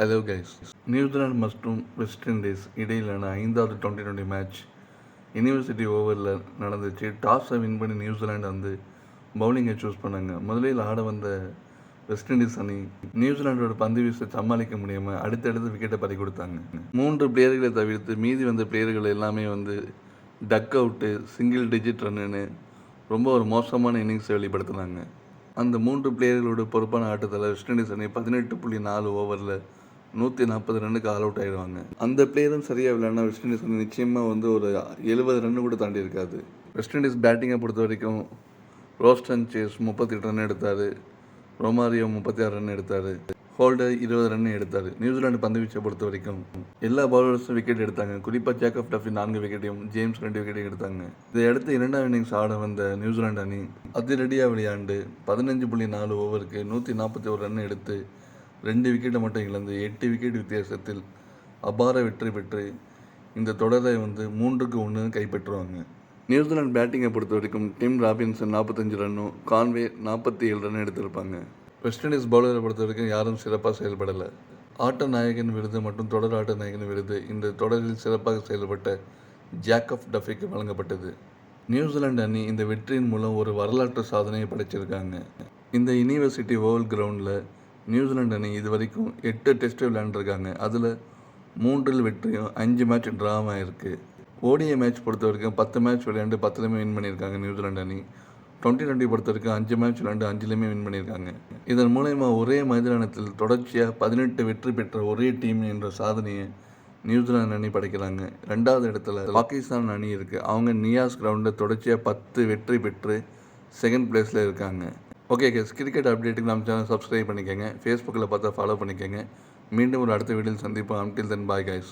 Hello guys. New Zealand மற்றும் west Indies இடையிலான 5வது T20 மேட்ச் யூனிவர்சிட்டி ஓவரில் நடந்துச்சு. டாஸை வின் பண்ணி நியூசிலாந்து வந்து பவுலிங்கை சூஸ் பண்ணாங்க. முதலில் ஆட வந்த வெஸ்ட் இண்டீஸ் அணி நியூசிலாண்டோட பந்து வீச சமாளிக்க முடியாமல் அடுத்தடுத்து விக்கெட்டை பறி கொடுத்தாங்க. 3 பிளேயர்களை தவிர்த்து மீதி வந்த பிளேயர்கள் எல்லாமே வந்து duck out, single digit run ரொம்ப ஒரு மோசமான இன்னிங்ஸை வெளிப்படுத்தினாங்க. அந்த 3 பிளேயர்களோட பொறுப்பான ஆட்டத்தில் வெஸ்ட் இண்டீஸ் அணி 18.4 ஓவரில் 140 ரன்னுக்கு ஆல் அவுட் ஆயிடுவாங்க. அந்த பிளேயரும் சரியாக விளையாடினா வெஸ்ட் இண்டீஸ் அணி நிச்சயமாக வந்து ஒரு 70 ரன்னு கூட தாண்டி இருக்காது. வெஸ்ட் இண்டீஸ் பேட்டிங்கை பொறுத்த வரைக்கும் ரோஸ்டன் சேஸ் 38 ரன் எடுத்தார், ரொமாரியோ 36 ரன் எடுத்தார், ஹோல்டர் 20 ரன் எடுத்தார். நியூசிலாந்து பந்து வீச்சை பொறுத்த வரைக்கும் எல்லா பவுலர்ஸும் விக்கெட் எடுத்தாங்க. குறிப்பாக ஜேக்கப் டஃபி 4 விக்கெட்டையும் ஜேம்ஸ் 2 விக்கெட்டையும் எடுத்தாங்க. இதை அடுத்து 2ஆம் இன்னிங்ஸ் ஆட வந்த நியூசிலாந்து அணி அதிரடியாக விளையாண்டு 15.4 ஓவருக்கு 141 ரன் எடுத்து 2 விக்கெட்டை மட்டும் இழந்து 8 விக்கெட் வித்தியாசத்தில் அபார வெற்றி பெற்று இந்த தொடரை வந்து 3-1 கைப்பற்றுவாங்க. நியூசிலாந்து பேட்டிங்கை பொறுத்த வரைக்கும் டிம் ராபின்சன் 45 ரன்னும், கான்வே 47 ரன் எடுத்திருப்பாங்க. வெஸ்ட் இண்டீஸ் பவுலரை பொறுத்த வரைக்கும் யாரும் சிறப்பாக செயல்படலை. ஆட்ட நாயகன் விருது மற்றும் தொடர் ஆட்ட நாயகன் விருது இந்த தொடரில் சிறப்பாக செயல்பட்ட ஜேக்கப் டஃபிக்கு வழங்கப்பட்டது. நியூசிலாந்து அணி இந்த வெற்றியின் மூலம் ஒரு வரலாற்று சாதனையை படைச்சிருக்காங்க. இந்த யூனிவர்சிட்டி ஓவல் கிரவுண்டில் நியூசிலாந்து அணி இது வரைக்கும் 8 டெஸ்ட் விளையாண்டுருக்காங்க. அதில் 3 வெற்றியும் 5 மேட்ச் ட்ராவும் ஆயிருக்கு. ஓடிஐ மேட்ச் பொறுத்த வரைக்கும் 10 மேட்ச் விளையாண்டு 10லையுமே வின் பண்ணியிருக்காங்க நியூசிலாந்து அணி. T20 பொறுத்த வரைக்கும் 5 மேட்ச் விளையாண்டு 5லையுமே வின் பண்ணியிருக்காங்க. இதன் மூலயமா ஒரே மைதானத்தில் தொடர்ச்சியாக 18 வெற்றி பெற்ற ஒரே டீம் என்ற சாதனையை நியூசிலாந்து அணி படைக்கிறாங்க. 2வது இடத்துல பாகிஸ்தான் அணி இருக்குது. அவங்க நியாஸ் கிரவுண்டில் தொடர்ச்சியாக 10 வெற்றி பெற்று செகண்ட் பிளேஸில் இருக்காங்க. ஓகே கேஸ், கிரிக்கெட் அப்டேட்டுக்கு நம்ம சேனல் சப்ஸ்கிரைப் பண்ணிக்கோங்க. ஃபேஸ்புக்கில் பார்த்தா ஃபாலோ பண்ணிக்கோங்க. மீண்டும் ஒரு அடுத்த வீடியோவில் சந்திப்போம். Until then bye guys.